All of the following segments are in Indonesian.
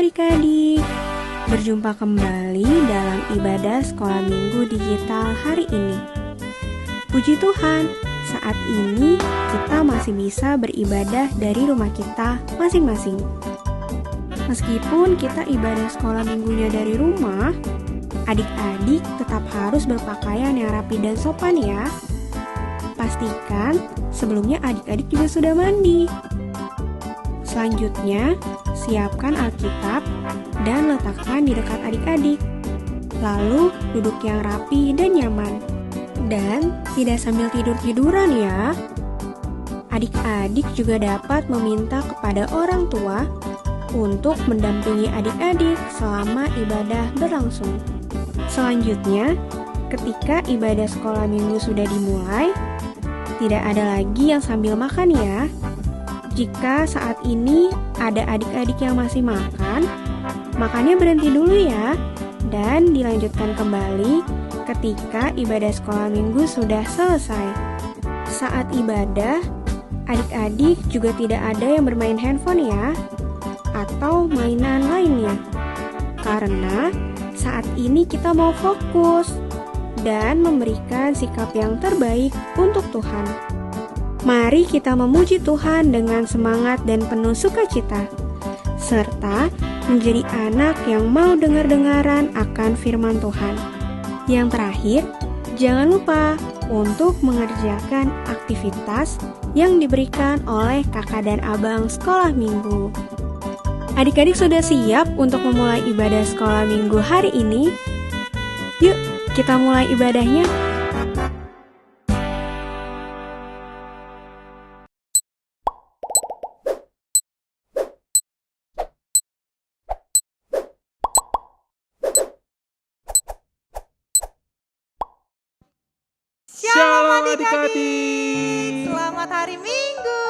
adik-adik, berjumpa kembali dalam ibadah sekolah minggu digital hari ini. Puji Tuhan, saat ini kita masih bisa beribadah dari rumah kita masing-masing. Meskipun kita ibadah sekolah minggunya dari rumah, adik-adik tetap harus berpakaian yang rapi dan sopan ya. Pastikan sebelumnya adik-adik juga sudah mandi. Selanjutnya, siapkan Alkitab dan letakkan di dekat adik-adik. Lalu duduk yang rapi dan nyaman. Dan tidak sambil tidur-tiduran ya. Adik-adik juga dapat meminta kepada orang tua untuk mendampingi adik-adik selama ibadah berlangsung. Selanjutnya, ketika ibadah sekolah minggu sudah dimulai, tidak ada lagi yang sambil makan ya. Jika saat ini ada adik-adik yang masih makan, makannya berhenti dulu ya, dan dilanjutkan kembali ketika ibadah sekolah minggu sudah selesai. Saat ibadah, adik-adik juga tidak ada yang bermain handphone ya, atau mainan lainnya. Karena saat ini kita mau fokus dan memberikan sikap yang terbaik untuk Tuhan. Mari kita memuji Tuhan dengan semangat dan penuh sukacita, serta menjadi anak yang mau dengar-dengaran akan firman Tuhan. Yang terakhir, jangan lupa untuk mengerjakan aktivitas yang diberikan oleh kakak dan abang sekolah minggu. Adik-adik sudah siap untuk memulai ibadah sekolah minggu hari ini? Yuk, kita mulai ibadahnya. Shalom adik-adik. Selamat hari Minggu.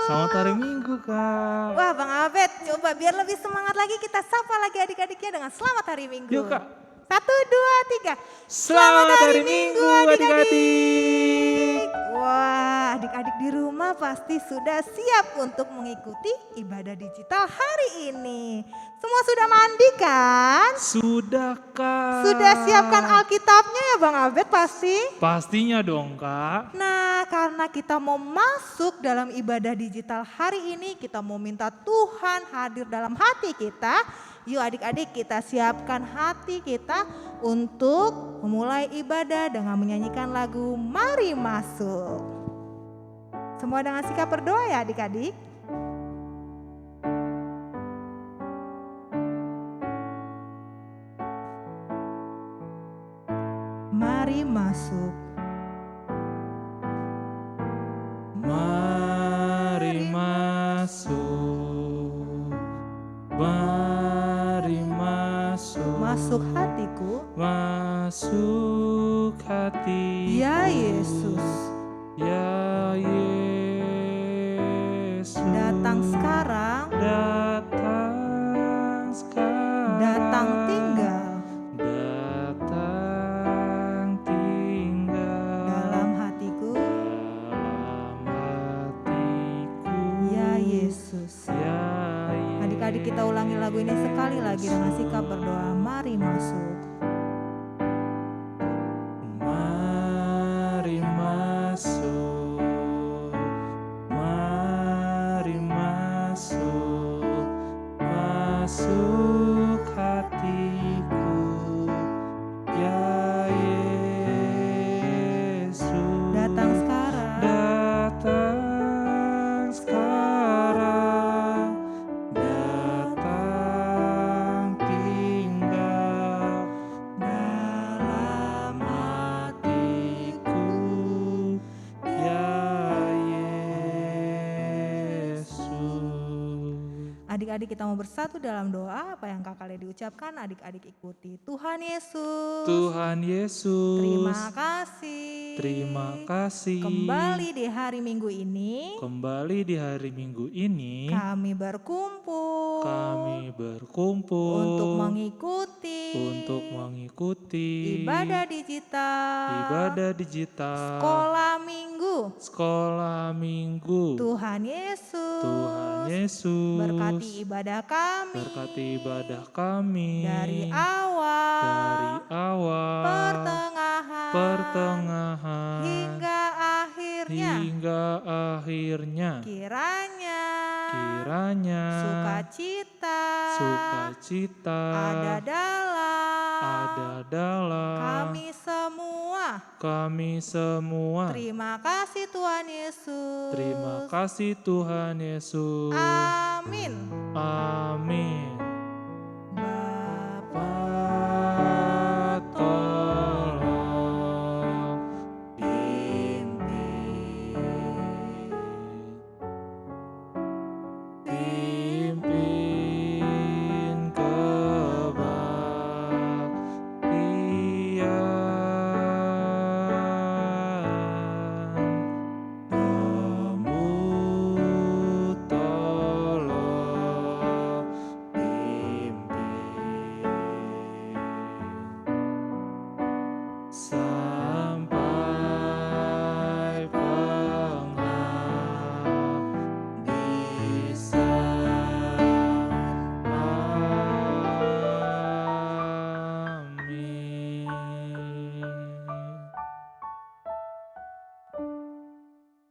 Selamat hari Minggu, Kak. Wah, Bang Abed, coba biar lebih semangat lagi kita sapa lagi adik-adiknya dengan selamat hari Minggu. Yuk, Kak. 1, 2, 3. Selamat hari Minggu, adik-adik. Wah, adik-adik di rumah pasti sudah siap untuk mengikuti ibadah digital hari ini. Semua sudah mandi kan? Sudah, Kak. Sudah siapkan Alkitabnya ya Bang Abed pasti? Pastinya dong, Kak. Nah, karena kita mau masuk dalam ibadah digital hari ini, kita mau minta Tuhan hadir dalam hati kita. Yuk adik-adik, kita siapkan hati kita untuk memulai ibadah dengan menyanyikan lagu Mari Masuk. Semua dengan sikap berdoa ya adik-adik. Mari masuk. Mari masuk. Mari masuk. Masuk hatiku. Masuk hati. Ya Yesus. Ya Yesus. Datang sekarang. Datang sekarang. Datang tinggal. Datang tinggal. Dalam hatiku. Dalam hatiku. Ya Yesus. Ya Yesus. Adik-adik kita ulangi lagu ini sekali lagi dengan sikap berdoa. Mari masuk. Mari masuk. Mari masuk. Masuk hatiku. Ya Yesus. Datang sekarang. Datang sekarang. Datang tinggal dalam hatiku. Ya Yesus. Adik-adik kita mau bersatu dalam doa. Apa yang kakak kalian diucapkan, adik-adik ikuti. Tuhan Yesus. Tuhan Yesus. Terima kasih. Terima kasih. Kembali di hari Minggu ini. Kembali di hari Minggu ini. Kami berkumpul. Kami berkumpul. Untuk mengikuti. Untuk mengikuti. Ibadah digital. Ibadah digital. Sekolah Minggu minggu. Sekolah minggu. Tuhan Yesus. Tuhan Yesus. Berkati ibadah kami. Berkati ibadah kami. Dari awal. Pertengahan. Hingga akhirnya. Kiranya. Sukacita. Ada dalam. Kami semua. Terima kasih Tuhan Yesus. Terima kasih Tuhan Yesus. Amin. Amin. Bapa, tolong pimpin kebaktian. Kamu tolong pimpin sampai penghabisan. Amin.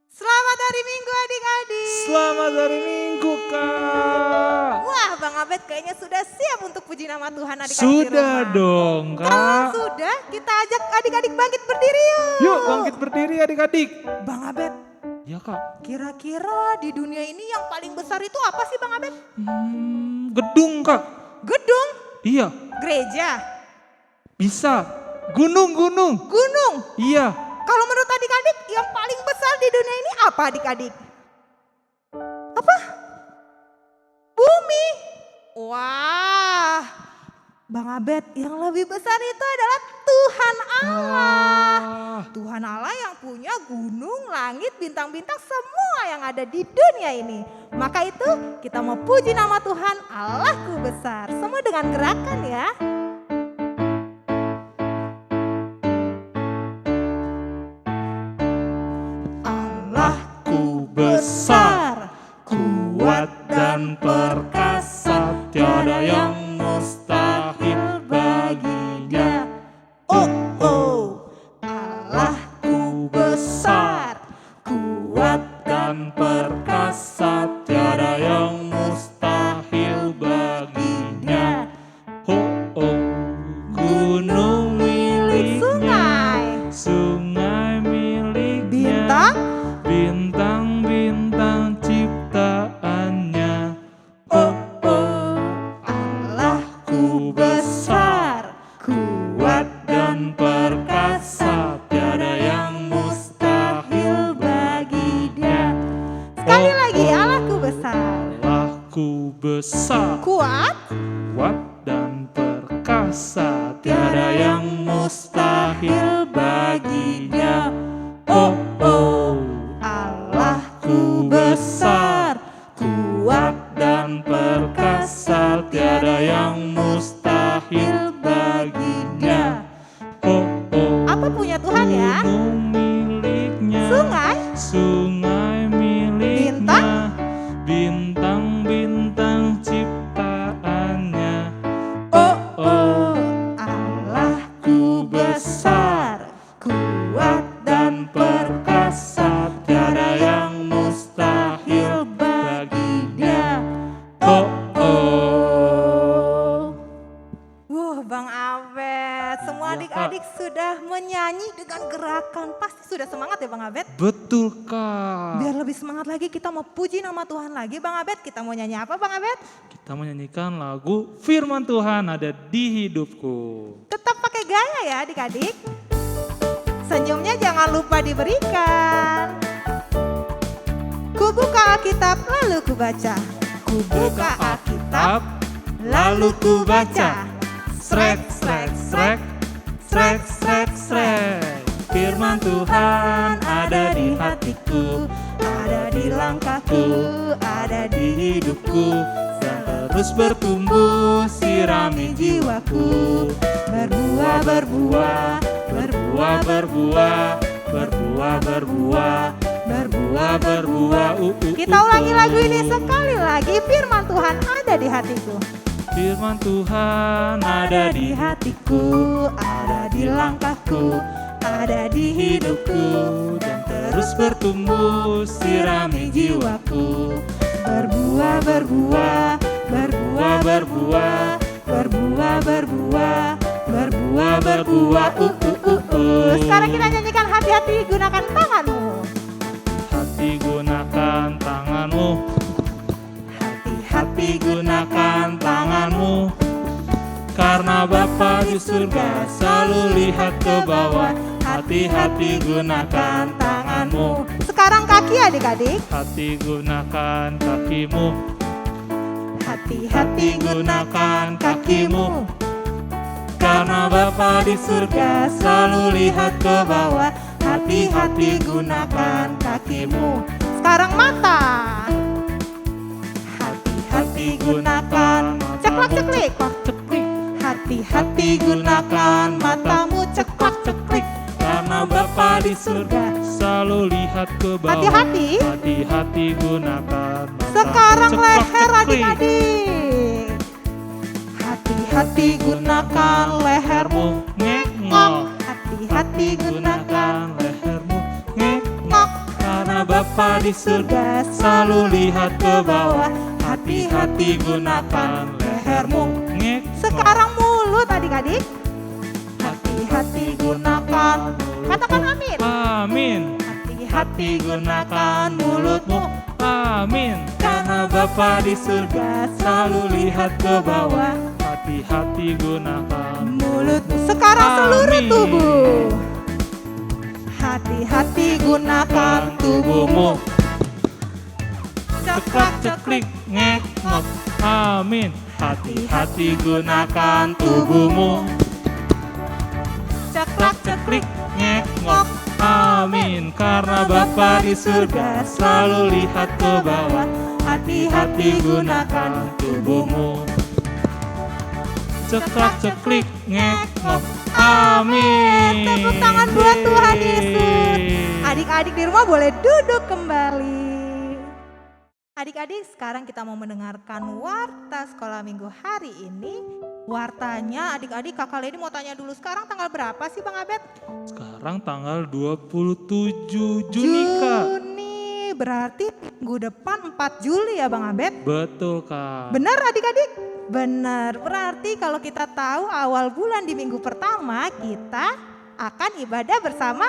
Selamat hari Minggu adik-adik. Selamat hari Minggu, Kak. Wah, Bang Abed kayaknya sudah siap untuk puji nama Tuhan adik-adik di Sudah rumah. dong, Kalau Kak. sudah, kita ajak adik-adik bangkit berdiri yuk. Yuk bangkit berdiri adik-adik. Bang Abed, Ya, Kak. kira-kira di dunia ini yang paling besar itu apa sih Bang Abed? Gedung, Kak. Gedung, Iya, gereja, bisa. Gunung. gunung. Iya. Kalau menurut adik-adik yang paling besar di dunia ini apa adik-adik? Apa? Bumi. Wah, Bang Abed yang lebih besar itu adalah Tuhan Allah. Tuhan Allah yang punya gunung, langit, bintang-bintang, semua yang ada di dunia ini. Maka itu kita mau puji nama Tuhan Allahku besar. Semua dengan gerakan ya. Allahku besar, kuat dan perkasa, tiada yang mustahil baginya. Oh, Allahku besar, kuat dan perkasa, tiada yang mustahil baginya. Oh, gunung miliknya, sungai miliknya, bintang-bintang ciptaannya. Oh, Allahku besar, kuat dan perkasa, tiada yang mustahil baginya. Sekali lagi Allahku besar, Allahku besar, kuat, kuat dan perkasa, tiada yang mustahil baginya. Oh, Allahku besar, kuat dan perkasa, tiada yang mustahil baginya. Oh, apa punya Tuhan ya? gunung miliknya, sungai miliknya, bintang-bintang ciptaannya. Oh, Allahku besar, kuat dan perkasa, tiada yang mustahil baginya. Oh, Wah, Bang Abed, semua Iya, adik-adik sudah menyanyi dengan gerakan. Pasti sudah semangat ya Bang Abed? betul, Kak. Biar lebih semangat lagi kita mau puji nama Tuhan lagi Bang Abed. Kita mau nyanyi apa Bang Abed? Kita menyanyikan lagu Firman Tuhan ada di hidupku. Tetap pakai gaya ya adik-adik. Senyumnya jangan lupa diberikan. Ku buka Alkitab lalu ku baca. Ku buka Alkitab lalu ku baca. Srek, srek, srek, srek, srek, srek. Firman Tuhan ada di hatiku, ada di langkahku, ada di hidupku. Terus bertumbuh, sirami jiwaku. Berbuah, berbuah, berbuah, berbuah, berbuah. berbuah, berbuah, berbuah, berbuah. Kita ulangi lagu ini sekali lagi. Firman Tuhan ada di hatiku. Firman Tuhan ada di hatiku, ada di langkahku, ada di hidupku, dan terus bertumbuh sirami jiwaku. berbuah, berbuah, berbuah, berbuah, berbuah, berbuah, berbuah, berbuah. Sekarang kita nyanyikan hati-hati gunakan tanganmu. Hati gunakan tanganmu, Hati-hati gunakan tanganmu, karena Bapa di surga selalu lihat ke bawah. Hati-hati gunakan tanganmu. Sekarang kaki adik-adik. Hati gunakan kakimu, Hati-hati gunakan kakimu, karena Bapa di surga selalu lihat ke bawah. Hati-hati gunakan kakimu. Sekarang mata. Hati gunakan Ceklak-ceklik. ceklik. Hati-hati gunakan matamu. Ceklak-ceklik. Karena Bapa di surga selalu lihat ke bawah. Hati-hati. Hati-hati gunakan matamu. Sekarang Ceklak, leher ceklik. adik-adik. Hati-hati gunakan lehermu. Ngek-ngok. Hati-hati gunakan lehermu. Ngek-ngok. ngok. Karena Bapa di surga selalu lihat ke bawah. Hati-hati gunakan lehermu. Ngek-ngok. Sekarang mulut adik-adik. Hati-hati gunakan. Katakan amin. Amin. Hati-hati Gunakan mulutmu. Amin. Karena Bapa di surga selalu lihat ke bawah. Hati-hati gunakan mulutmu. Sekarang seluruh Amin. tubuh. Hati-hati gunakan tubuhmu. ceklak ceklik ngek-ngok. Amin. Hati-hati gunakan tubuhmu. Ceklak Ceklik ngek-ngok. Amin. Karena Bapa di surga selalu lihat ke bawah. Hati-hati gunakan tubuhmu. Ceklak ceklik ngek-ngok. Amin. Tepuk tangan buat Tuhan Yesus. Adik-adik di rumah boleh duduk kembali. Adik-adik, sekarang kita mau mendengarkan warta sekolah minggu hari ini. Wartanya adik-adik, Kakak Lady mau tanya dulu, sekarang tanggal berapa sih Bang Abed? Sekarang tanggal 27 Juni, Kak. Juni, berarti minggu depan 4 Juli ya Bang Abed? Betul, Kak. Benar adik-adik? Benar, berarti kalau kita tahu awal bulan di minggu pertama kita akan ibadah bersama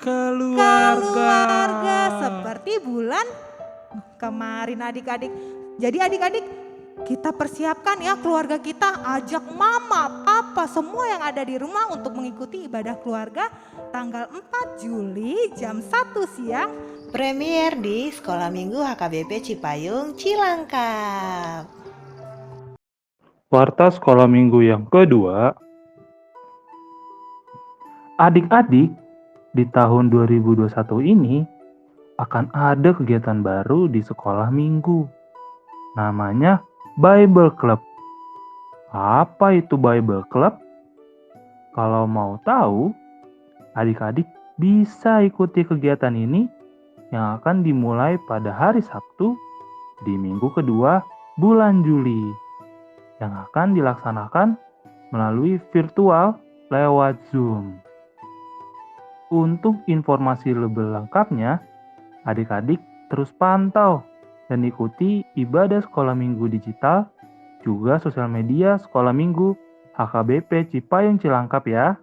keluarga seperti bulan kemarin adik-adik. Jadi adik-adik kita persiapkan ya keluarga kita, ajak mama, papa, semua yang ada di rumah untuk mengikuti ibadah keluarga tanggal 4 Juli jam 1 siang. Premier di Sekolah Minggu HKBP Cipayung, Cilangkap. Warta sekolah minggu yang kedua. Adik-adik, di tahun 2021 ini akan ada kegiatan baru di sekolah minggu. Namanya Bible Club. Apa itu Bible Club? Kalau mau tahu, adik-adik bisa ikuti kegiatan ini yang akan dimulai pada hari Sabtu di minggu kedua bulan Juli, yang akan dilaksanakan melalui virtual lewat Zoom. Untuk informasi lebih lengkapnya, adik-adik terus pantau dan ikuti ibadah sekolah minggu digital, juga sosial media sekolah minggu HKBP Cipayung Cilangkap ya.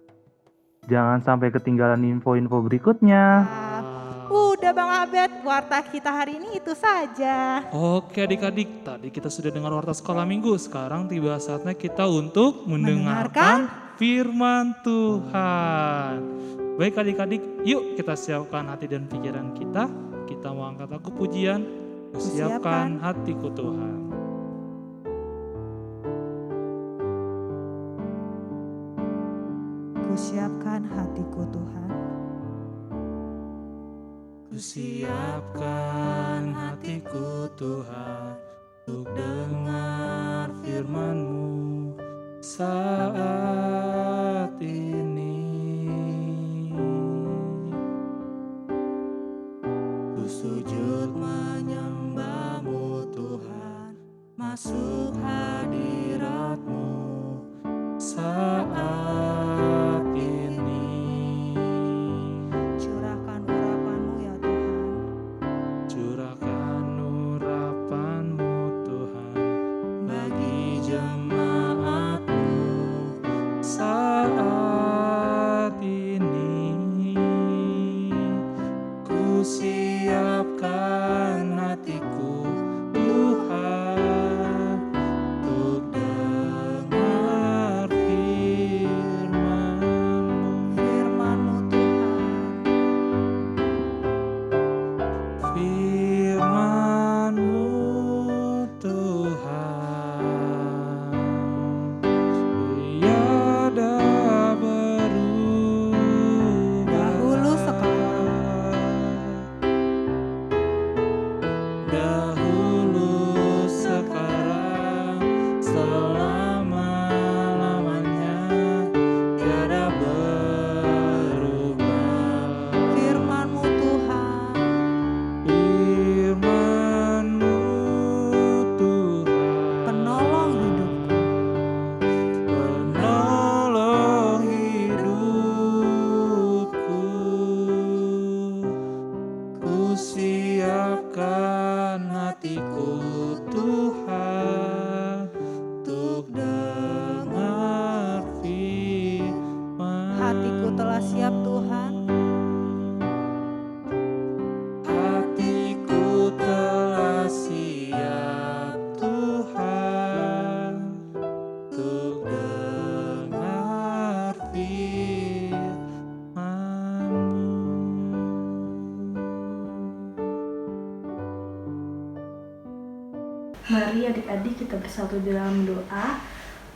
Jangan sampai ketinggalan info-info berikutnya. Udah Bang Abed, warta kita hari ini itu saja. Oke adik-adik, tadi kita sudah dengar warta sekolah minggu. Sekarang tiba saatnya kita untuk mendengarkan firman Tuhan. Baik adik-adik, yuk kita siapkan hati dan pikiran kita. Kita mau angkat lagu pujian, Kusiapkan hatiku Tuhan. Kusiapkan hatiku Tuhan. Kusiapkan hatiku Tuhan untuk dengar firman-Mu saat ini. masuk hadirat-Mu saat ini. Curahkan urapan-Mu ya Tuhan. Curahkan urapan-Mu Tuhan bagi jemaat-Mu saat ini. Ku siapkan hatiku Tuhan untuk dengar firman-Mu. Firman-Mu Tuhan. Firman-Mu Tuhan, tiada berubah. Dahulu sekarang. Dahulu sekarang selama-lamanya tiada berubah. Firman-Mu Tuhan. Firman-Mu Tuhan, Penolong hidupku. penolong hidupku. Ku siapkan hatiku Tuhan untuk dengar firman. Hatiku telah siap Tuhan. Hatiku telah siap Tuhan untuk dengar firman-Mu. Mari adik-adik kita bersatu di dalam doa.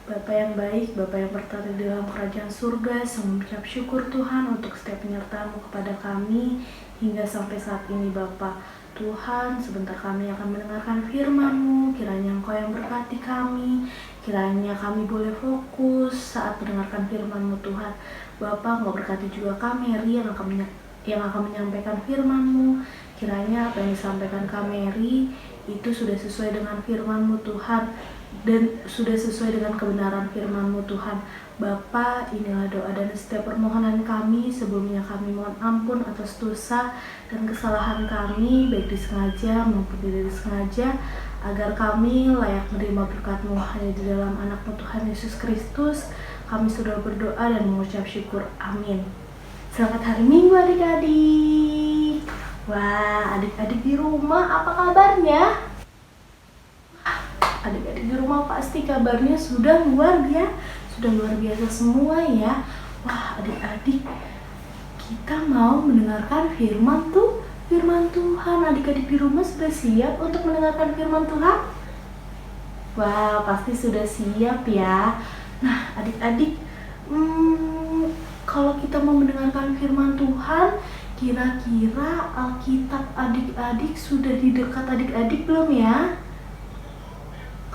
Bapa yang baik, Bapa yang bertata di dalam kerajaan surga, saya mengucap syukur Tuhan untuk setiap penyertaan-Mu kepada kami hingga sampai saat ini Bapa. Tuhan, sebentar kami akan mendengarkan firman-Mu, kiranya Engkau yang berkati kami, kiranya kami boleh fokus saat mendengarkan firman-Mu Tuhan. Bapa, Engkau berkati juga kami Mary yang akan menyampaikan firman-Mu, kiranya apa yang disampaikan kami Mary itu sudah sesuai dengan firman-Mu Tuhan dan sudah sesuai dengan kebenaran firman-Mu Tuhan. Bapa, inilah doa dan setiap permohonan kami. Sebelumnya kami mohon ampun atas dosa dan kesalahan kami, baik disengaja maupun tidak disengaja, agar kami layak menerima berkat-Mu hanya di dalam anak-Mu Tuhan Yesus Kristus. Kami sudah berdoa dan mengucap syukur. Amin. Selamat hari Minggu adik-adik. Wah, adik-adik di rumah apa kabarnya? Adik-adik di rumah pasti kabarnya sudah luar biasa semua ya. Wah, adik-adik, kita mau mendengarkan firman Tuhan. Adik-adik di rumah sudah siap untuk mendengarkan firman Tuhan? Wah, pasti sudah siap ya. Nah, adik-adik, kalau kita mau mendengarkan firman Tuhan, kira-kira Alkitab adik-adik sudah di dekat adik-adik belum ya?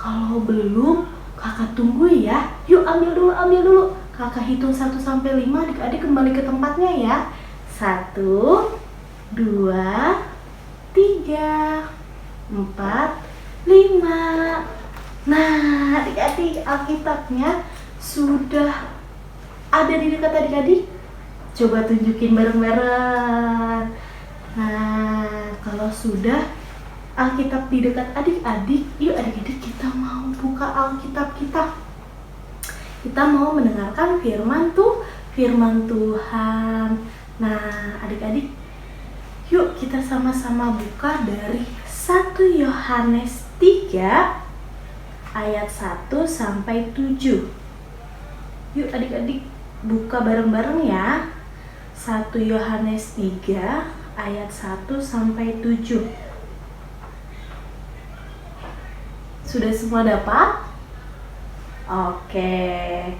Kalau belum, kakak tunggu ya. Yuk ambil dulu. Kakak hitung 1 sampai 5, adik-adik kembali ke tempatnya ya. 1, 2, 3, 4, 5. Nah, adik-adik, Alkitabnya sudah ada di dekat adik-adik. Coba tunjukin bareng-bareng. Nah, kalau sudah Alkitab di dekat adik-adik, yuk adik-adik kita mau buka Alkitab kita. Kita mau mendengarkan firman Tuhan. Nah, adik-adik, yuk kita sama-sama buka dari 1 Yohanes 3 ayat 1 sampai 7. Yuk adik-adik buka bareng-bareng ya. 1 Yohanes 3 ayat 1 sampai 7. Sudah semua dapat? Oke.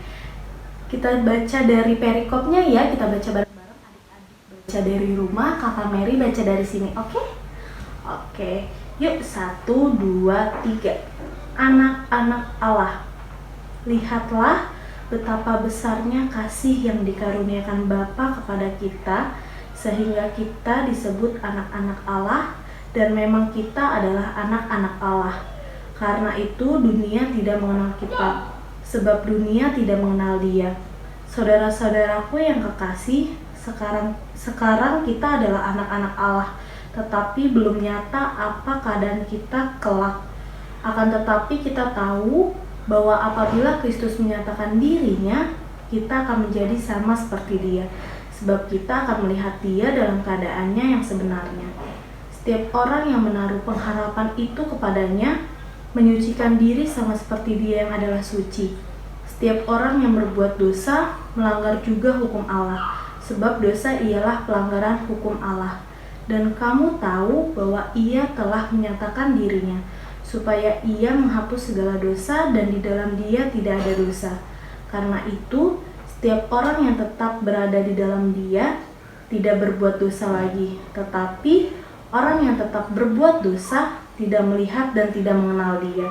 Kita baca dari perikopnya ya, kita baca bareng-bareng. Adik-adik baca dari rumah, Kakak Mary baca dari sini, oke? Oke. Yuk 1, 2, 3. Anak-anak Allah, lihatlah betapa besarnya kasih yang dikaruniakan Bapa kepada kita, sehingga kita disebut anak-anak Allah, dan memang kita adalah anak-anak Allah. Karena itu dunia tidak mengenal kita, sebab dunia tidak mengenal Dia. Saudara-saudaraku yang kekasih, sekarang kita adalah anak-anak Allah, tetapi belum nyata apa keadaan kita kelak. Akan tetapi kita tahu bahwa apabila Kristus menyatakan dirinya, kita akan menjadi sama seperti Dia, sebab kita akan melihat Dia dalam keadaannya yang sebenarnya. Setiap orang yang menaruh pengharapan itu kepadanya menyucikan diri sama seperti Dia yang adalah suci. Setiap orang yang berbuat dosa melanggar juga hukum Allah, sebab dosa ialah pelanggaran hukum Allah. Dan kamu tahu bahwa Ia telah menyatakan dirinya, supaya Ia menghapus segala dosa, dan di dalam Dia tidak ada dosa. Karena itu, setiap orang yang tetap berada di dalam Dia tidak berbuat dosa lagi, tetapi orang yang tetap berbuat dosa tidak melihat dan tidak mengenal Dia.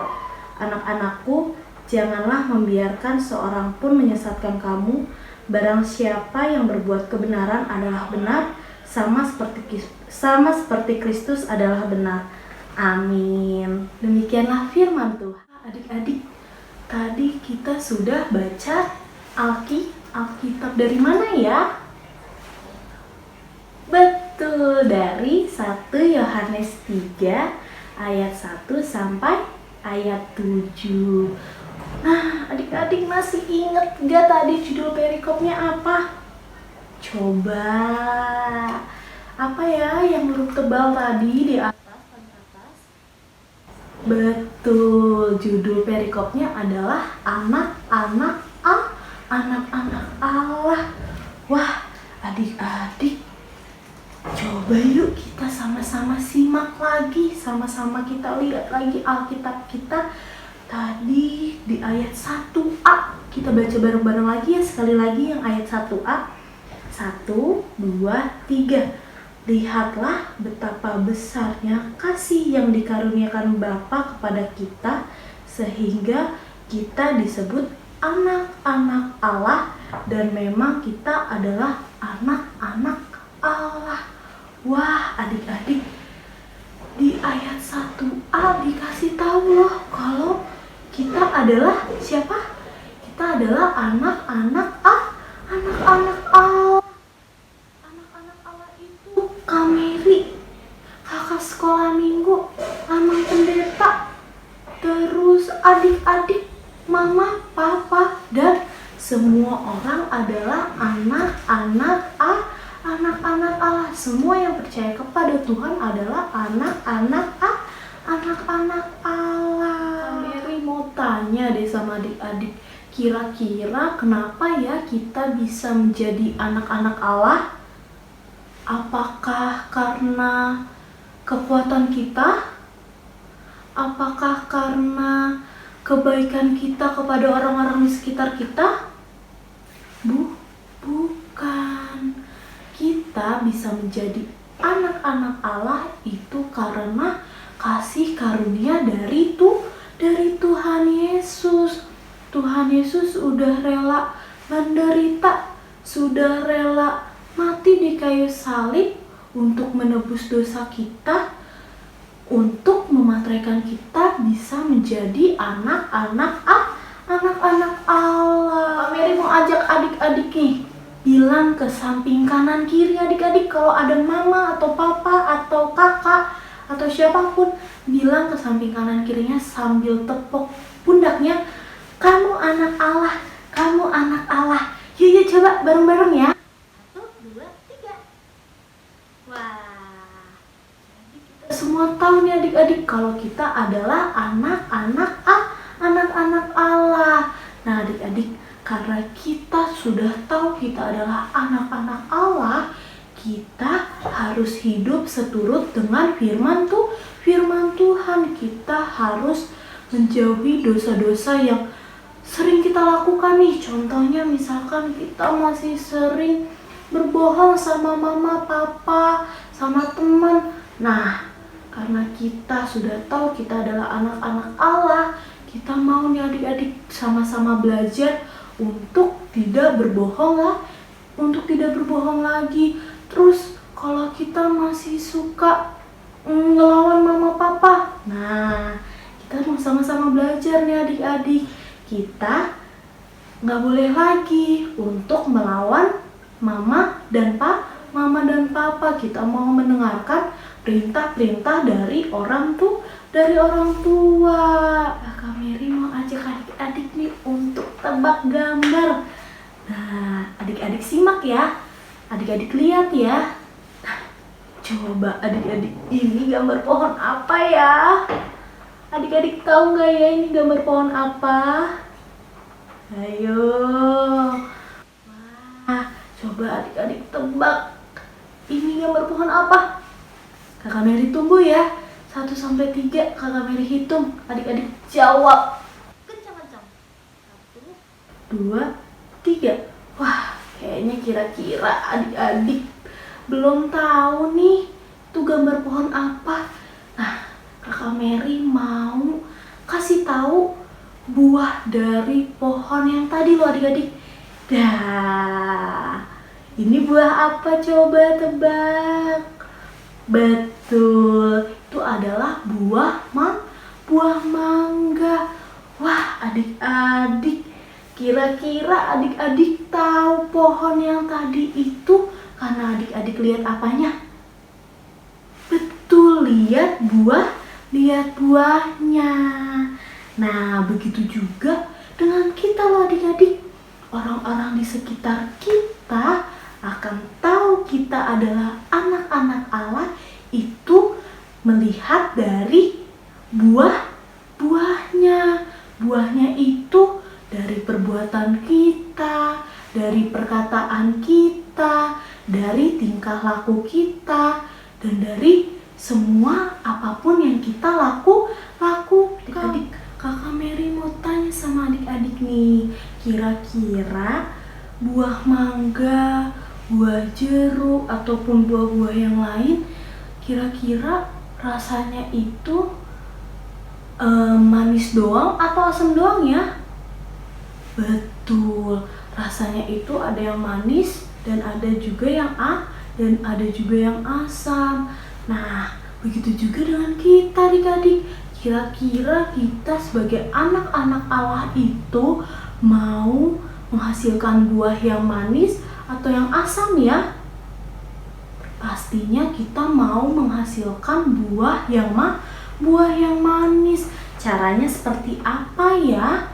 Anak-anakku, janganlah membiarkan seorang pun menyesatkan kamu. Barang siapa yang berbuat kebenaran adalah benar, sama seperti Kristus adalah benar. Amin. Demikianlah firman Tuhan. Adik-adik, tadi kita sudah baca Alkitab dari mana ya? Betul, dari 1 Yohanes 3 ayat 1 sampai ayat 7. Nah, adik-adik masih ingat gak tadi judul perikopnya apa? Coba, apa ya yang huruf tebal tadi di atas, paling atas? Betul, judul perikopnya adalah anak-anak Allah. Wah, adik-adik, coba yuk kita sama-sama simak lagi, sama-sama kita lihat lagi Alkitab kita tadi di ayat 1a. Kita baca bareng-bareng lagi ya, sekali lagi yang ayat 1a. 1, 2, 3. Lihatlah betapa besarnya kasih yang dikaruniakan Bapa kepada kita, sehingga kita disebut anak-anak Allah, dan memang kita adalah anak-anak Allah. Wah, adik-adik, di ayat 1a dikasih tahu loh kalau kita adalah siapa? Kita adalah anak-anak Allah. Anak-anak Allah itu Kak Mary, kakak sekolah minggu, Amang pendeta, terus adik-adik, mama, papa, dan semua orang adalah anak-anak Allah. Semua yang percaya kepada Tuhan adalah anak-anak Allah. Mary mau tanya deh sama adik-adik, kira-kira kenapa ya kita bisa menjadi anak-anak Allah? Apakah karena kekuatan kita? Apakah karena kebaikan kita kepada orang-orang di sekitar kita? Bukan. Kita bisa menjadi anak-anak Allah itu karena kasih karunia dari Tuhan Yesus. Tuhan Yesus sudah rela menderita, sudah rela mati di kayu salib untuk menebus dosa kita, untuk memateraikan kita bisa menjadi anak-anak Allah. Mary mau ajak adik-adik nih, bilang ke samping kanan kiri adik-adik, kalau ada mama atau papa atau kakak atau siapapun, bilang ke samping kanan kirinya sambil tepuk pundaknya, kamu anak Allah, kamu anak Allah. Yuk coba bareng-bareng ya. 1, 2, 3. Wah, kita semua tahu nih adik-adik kalau kita adalah anak-anak Allah. Nah adik-adik, karena kita sudah tahu kita adalah anak-anak Allah, kita harus hidup seturut dengan firman Tuhan. Kita harus menjauhi dosa-dosa yang sering kita lakukan nih. Contohnya misalkan kita masih sering berbohong sama mama, papa, sama teman. Nah, karena kita sudah tahu kita adalah anak-anak Allah, kita mau nih adik-adik sama-sama belajar untuk tidak berbohong lagi. Terus kalau kita masih suka ngelawan mama papa, nah kita kita mau sama-sama belajar nih adik-adik. Kita nggak boleh lagi untuk melawan mama dan papa. Kita mau mendengarkan perintah-perintah dari orang tua. Kak Mary mau ajak adik-adik nih untuk tebak gambar. Nah, adik-adik simak ya. Adik-adik lihat ya. Nah, coba adik-adik, ini gambar pohon apa ya? Adik-adik tahu nggak ya ini gambar pohon apa? Ayo. Wah, coba adik-adik tebak. Ini gambar pohon apa? Kakak Mary tunggu ya. 1-3 Kakak Mary hitung. Adik-adik jawab. Kencang-kencang. 1, 2, 3. Wah, kayaknya kira-kira adik-adik belum tahu nih itu gambar pohon apa. Nah, Kakak Mary mau kasih tahu buah dari pohon yang tadi loh adik-adik. Dah, ini buah apa coba tebak? Betul, itu adalah buah mangga. Wah, adik-adik, kira-kira adik-adik tahu pohon yang tadi itu karena adik-adik lihat apanya? Betul, lihat buahnya. Nah, begitu juga dengan kita loh adik-adik. Orang-orang di sekitar kita akan tahu kita adalah anak-anak Allah itu melihat dari buahnya. Buahnya itu dari perbuatan kita, dari perkataan kita, dari tingkah laku kita, dan dari semua apapun yang kita lakukan. Adik-adik, Kakak Mary mau tanya sama adik-adik nih, kira-kira buah mangga, buah jeruk, ataupun buah-buah yang lain, kira-kira rasanya itu manis doang atau asam doang ya? Betul, rasanya itu ada yang manis dan ada juga yang asam. Nah, begitu juga dengan kita adik-adik. Kira-kira kita sebagai anak-anak Allah itu mau menghasilkan buah yang manis atau yang asam ya? Pastinya kita mau menghasilkan buah yang manis. Caranya seperti apa ya?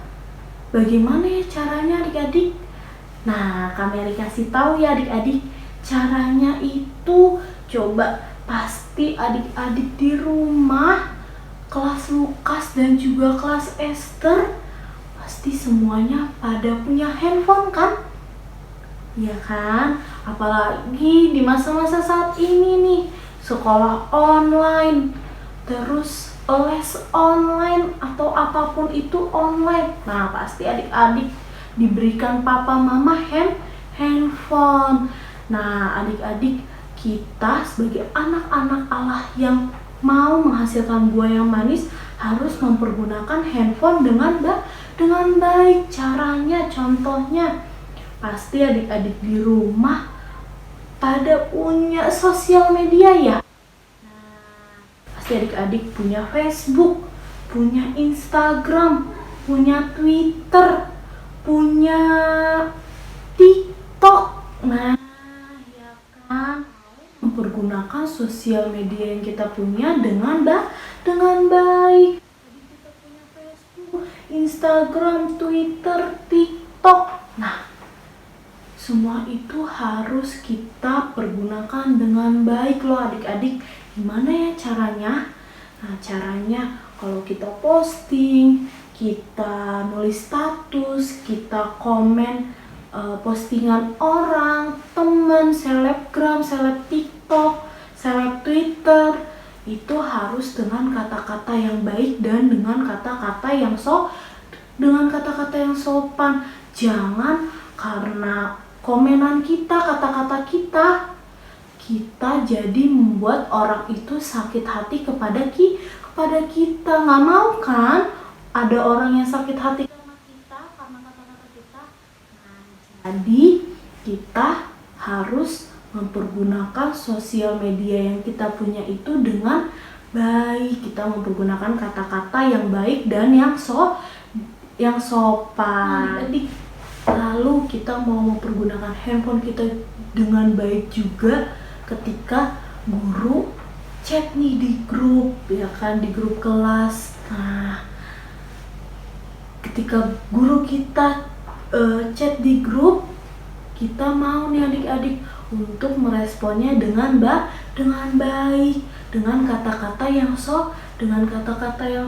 Bagaimana ya caranya adik-adik? Nah, Kak Mary kasih tahu ya adik-adik. Caranya itu coba pasti adik-adik di rumah kelas Lukas dan juga kelas Esther pasti semuanya pada punya handphone kan? Ya kan? Apalagi di masa-masa saat ini nih, sekolah online, terus les online atau apapun itu online. Nah, pasti adik-adik diberikan papa mama handphone. Nah, adik-adik, kita sebagai anak-anak Allah yang mau menghasilkan buah yang manis harus mempergunakan handphone dengan baik. Caranya, contohnya, pasti adik-adik di rumah pada punya sosial media ya. Nah, pasti adik-adik punya Facebook, punya Instagram, punya Twitter, punya TikTok. Nah, ya kan? Mempergunakan sosial media yang kita punya dengan baik. Jadi kita punya Facebook, Instagram, Twitter, TikTok. Nah, semua itu harus kita pergunakan dengan baik loh adik-adik. Gimana ya caranya? Nah, caranya kalau kita posting, kita nulis status, kita komen postingan orang, teman, selebgram, seleb TikTok, seleb Twitter, itu harus dengan kata-kata yang baik dan dengan kata-kata yang sopan. Jangan karena komenan kita, kata-kata kita jadi membuat orang itu sakit hati kepada kita. Nggak mau kan ada orang yang sakit hati sama kita karena kata-kata kita. Jadi kita harus mempergunakan sosial media yang kita punya itu dengan baik, kita mempergunakan kata-kata yang baik dan yang sopan. Adik, lalu kita mau mempergunakan handphone kita dengan baik juga ketika guru chat nih di grup, ya kan, di grup kelas. Nah, ketika guru kita chat di grup, kita mau nih adik-adik untuk meresponnya dengan baik, dengan kata-kata yang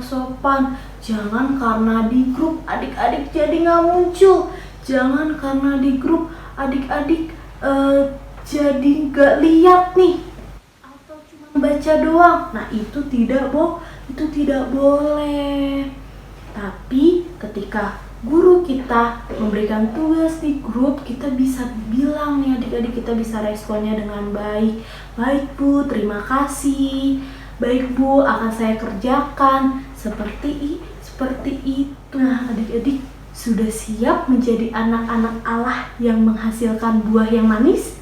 sopan. Jangan karena di grup adik-adik jadi nggak muncul. Jangan karena di grup adik-adik jadi nggak lihat nih, atau cuma baca doang. Nah, itu tidak boleh. Tapi ketika guru kita memberikan tugas di grup, kita bisa bilang nih adik-adik, kita bisa responnya dengan baik. Baik Bu, terima kasih. Baik Bu, akan saya kerjakan. Seperti itu. Nah, adik-adik sudah siap menjadi anak-anak Allah yang menghasilkan buah yang manis?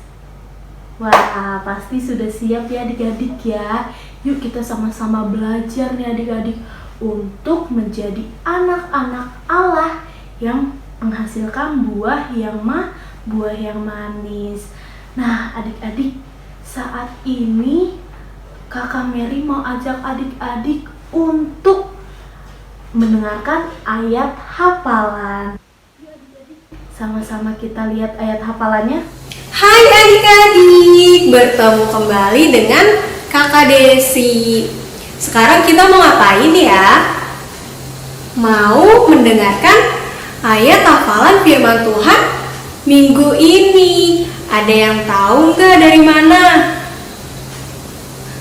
Wah, pasti sudah siap ya adik-adik ya. Yuk kita sama-sama belajar nih adik-adik untuk menjadi anak-anak Allah yang menghasilkan buah yang manis. Nah, adik-adik, saat ini Kakak Mary mau ajak adik-adik untuk mendengarkan ayat hafalan. Sama-sama kita lihat ayat hafalannya. Hai adik-adik, bertemu kembali dengan Kakak Desi. Sekarang kita mau ngapain ya? Mau mendengarkan ayat hafalan firman Tuhan minggu ini. Ada yang tahu nggak dari mana?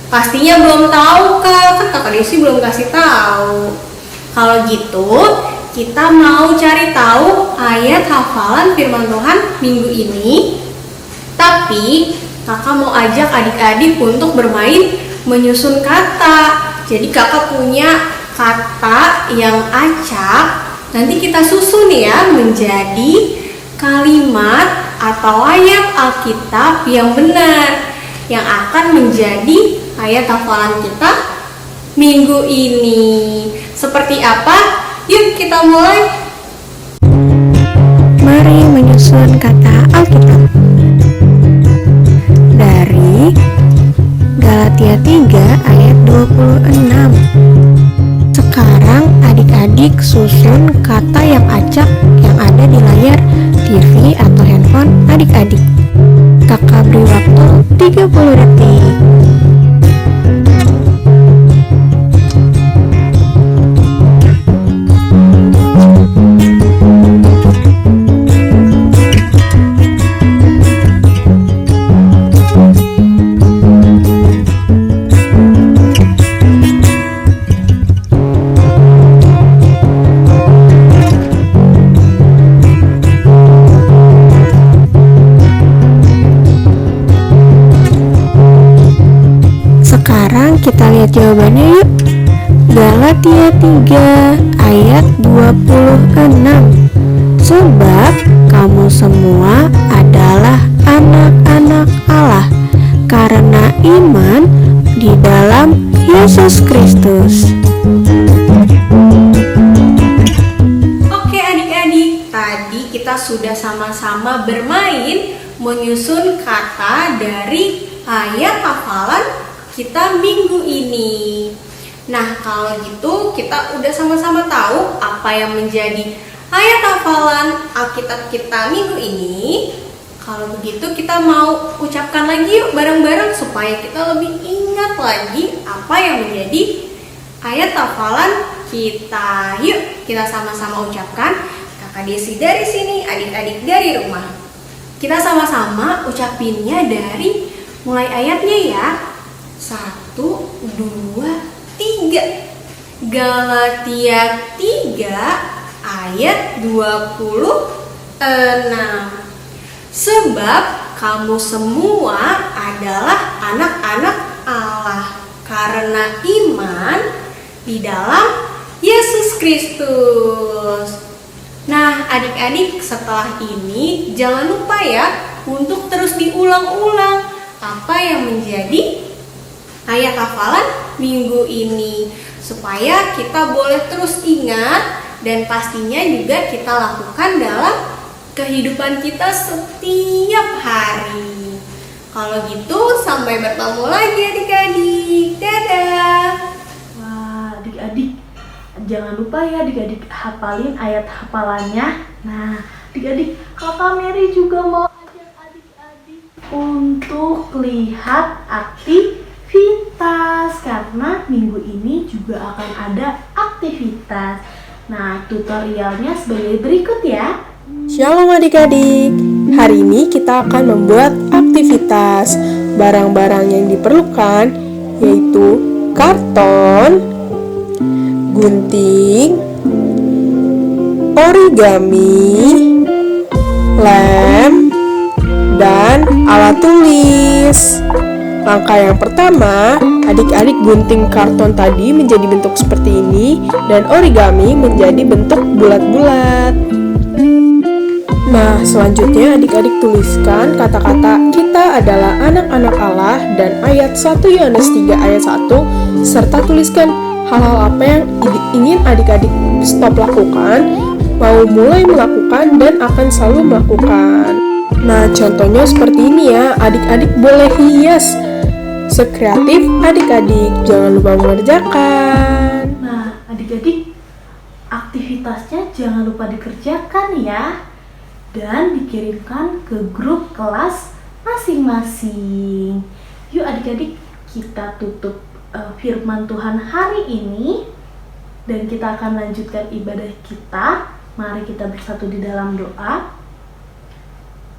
Pastinya belum tahu Kak, kan Kakak Desi belum kasih tahu. Kalau gitu, kita mau cari tahu ayat hafalan firman Tuhan minggu ini. Tapi Kakak mau ajak adik-adik untuk bermain menyusun kata. Jadi Kakak punya kata yang acak, nanti kita susun ya menjadi kalimat atau ayat Alkitab yang benar, yang akan menjadi ayat hafalan kita minggu ini. Seperti apa? Yuk kita mulai. Mari menyusun kata Alkitab dari Galatia 3 ayat 26. Sekarang adik-adik susun kata yang acak yang ada di layar TV atau handphone adik-adik. Kakak beri waktu 30 detik. Kita lihat jawabannya yuk. Galatia 3 ayat 26. Sebab kamu semua adalah anak-anak Allah karena iman di dalam Yesus Kristus. Oke adik-adik, tadi kita sudah sama-sama bermain menyusun kata dari ayat hafalan kita minggu ini. Nah, kalau gitu kita udah sama-sama tahu apa yang menjadi ayat hafalan Alkitab kita minggu ini. Kalau begitu kita mau ucapkan lagi yuk bareng-bareng supaya kita lebih ingat lagi apa yang menjadi ayat hafalan kita. Yuk kita sama-sama ucapkan. Kakak Desi dari sini, adik-adik dari rumah. Kita sama-sama ucapinnya dari mulai ayatnya ya. 1, 2, 3. Galatia 3 ayat 26. Sebab kamu semua adalah anak-anak Allah karena iman di dalam Yesus Kristus. Nah, adik-adik, setelah ini jangan lupa ya untuk terus diulang-ulang apa yang menjadi ayat hafalan minggu ini supaya kita boleh terus ingat dan pastinya juga kita lakukan dalam kehidupan kita setiap hari. Kalau gitu sampai bertemu lagi adik-adik. Dadah. Wah, adik-adik, jangan lupa ya adik-adik hafalin ayat hafalannya. Nah, adik-adik, Kakak Mary juga mau ajak adik-adik untuk lihat aktivitas karena minggu ini juga akan ada aktivitas. Nah, tutorialnya sebagai berikut ya. Shalom adik-adik, hari ini kita akan membuat aktivitas. Barang-barang yang diperlukan yaitu karton, gunting, origami, lem, dan alat tulis. Langkah yang pertama, adik-adik gunting karton tadi menjadi bentuk seperti ini dan origami menjadi bentuk bulat-bulat. Nah, selanjutnya adik-adik tuliskan kata-kata kita adalah anak-anak Allah dan ayat 1 Yohanes 3 ayat 1 serta tuliskan hal-hal apa yang ingin adik-adik stop lakukan, mau mulai melakukan dan akan selalu melakukan. Nah, contohnya seperti ini ya, adik-adik boleh hias sekreatif adik-adik, jangan lupa mengerjakan. Nah, adik-adik, aktivitasnya jangan lupa dikerjakan ya. Dan dikirimkan ke grup kelas masing-masing. Yuk adik-adik, kita tutup firman Tuhan hari ini dan kita akan lanjutkan ibadah kita. Mari kita bersatu di dalam doa.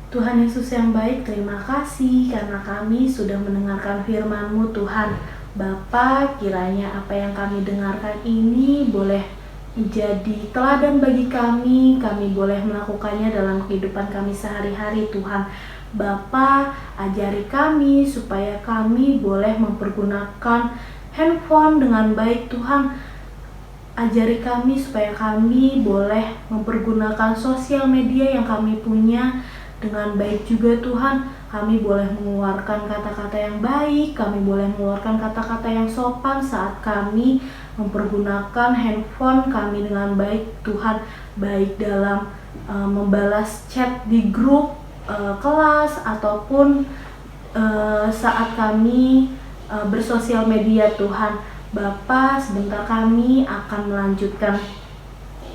Tuhan Yesus yang baik, terima kasih karena kami sudah mendengarkan firman-Mu Tuhan. Bapa, kiranya apa yang kami dengarkan ini boleh menjadi teladan bagi kami boleh melakukannya dalam kehidupan kami sehari-hari Tuhan. Bapa, ajari kami supaya kami boleh mempergunakan handphone dengan baik Tuhan. Ajari kami supaya kami boleh mempergunakan sosial media yang kami punya dengan baik juga Tuhan. Kami boleh mengeluarkan kata-kata yang baik, kami boleh mengeluarkan kata-kata yang sopan saat kami mempergunakan handphone kami dengan baik Tuhan, baik dalam membalas chat di grup kelas ataupun saat kami bersosial media Tuhan. Bapa, sebentar kami akan melanjutkan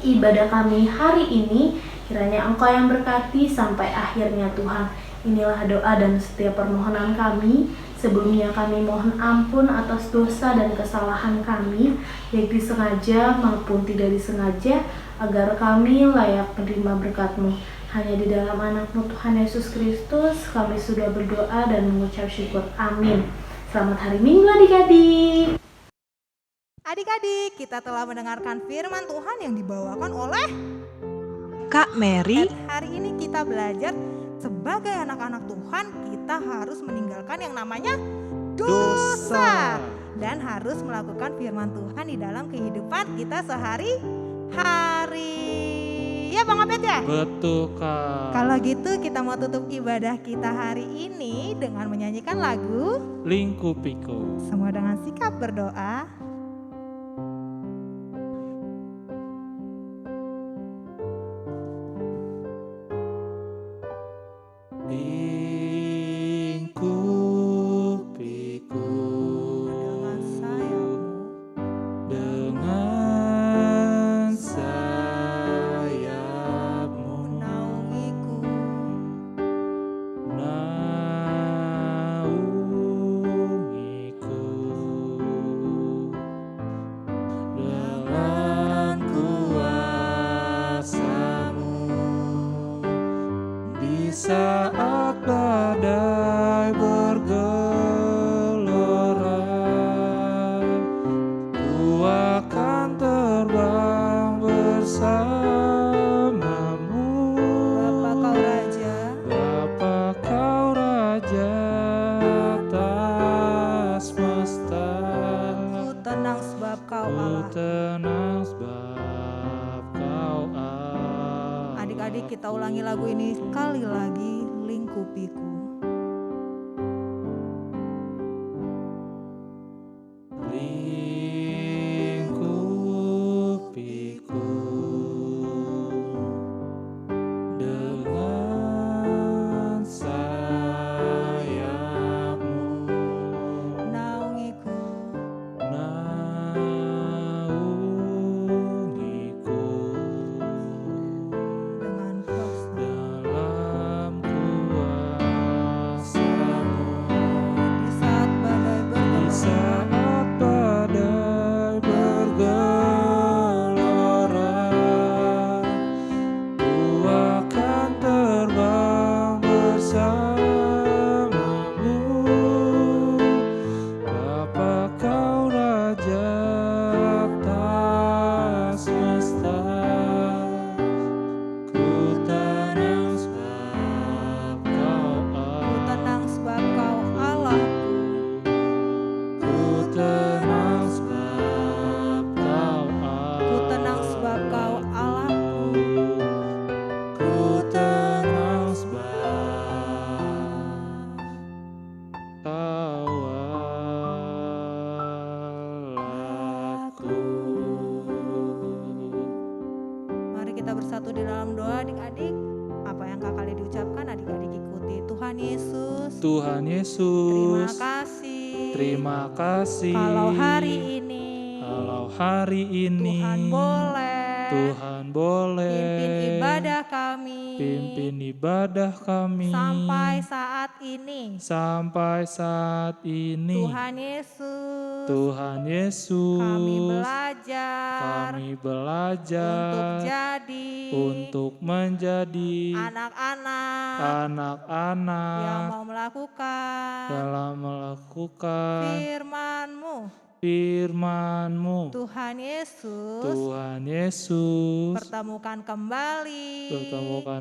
ibadah kami hari ini. Kiranya Engkau yang berkati sampai akhirnya Tuhan. Inilah doa dan setiap permohonan kami. Sebelumnya kami mohon ampun atas dosa dan kesalahan kami, baik disengaja maupun tidak disengaja, agar kami layak menerima berkat-Mu. Hanya di dalam anak-Mu Tuhan Yesus Kristus kami sudah berdoa dan mengucap syukur. Amin. Selamat hari Minggu adik-adik. Adik-adik, kita telah mendengarkan firman Tuhan yang dibawakan oleh Kak Mary. Hari ini kita belajar sebagai anak-anak Tuhan kita harus meninggalkan yang namanya dosa dan harus melakukan firman Tuhan di dalam kehidupan kita sehari-hari. Ya Bang Abed ya? Betul Kak. Kalau gitu kita mau tutup ibadah kita hari ini dengan menyanyikan lagu Lingkupiku. semua dengan sikap berdoa. Lingkupiku Dengan sayapmu, dengan sayapmu, naungiku, naungiku dalam kuasa-Mu di saat badai bergelora. Ku akan terbang bersamamu. Bapa Kau Raja, Bapa Kau Raja atas semesta. ku tenang sebab Kau Ku Allah. tenang sebab Kau Allah. Adik-adik kita ulangi lagu ini sekali lagi, lingkupiku. bersatu di dalam doa adik-adik. Apa yang Kak kali diucapkan adik-adik ikuti. Tuhan Yesus, Tuhan terima Yesus, kasih. terima kasih. Kalau hari ini Tuhan Tuhan boleh pimpin ibadah kami pimpin ibadah kami sampai saat ini. Tuhan Yesus, kami untuk belajar jadi untuk menjadi anak-anak yang anak-anak mau melakukan dalam melakukan firman-Mu. firman-Mu. Tuhan Yesus, pertemukan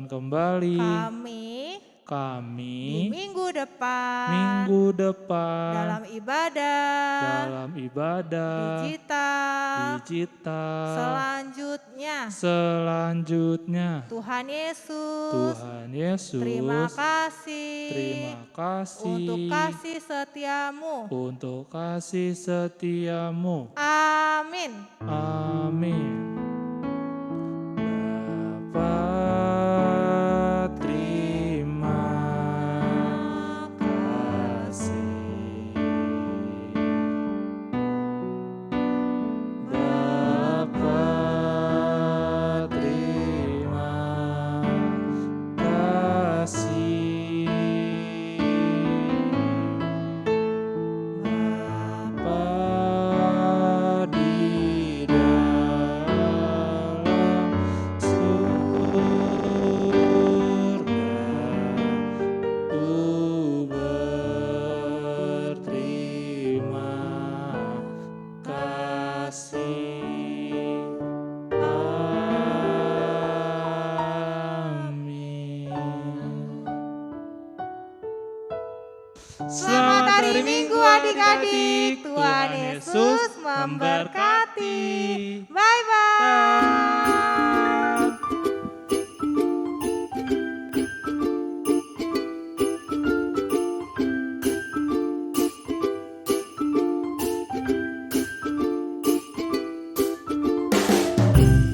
kembali kami di minggu depan dalam ibadah digital selanjutnya. Tuhan Yesus, terima kasih untuk kasih setiamu. Amin. Bapa, terima kasih. Bapa, terima kasih. Bapa di dalam surga, ku berterima kasih. Amin. Selamat hari Minggu adik-adik. Tuhan Yesus memberkati.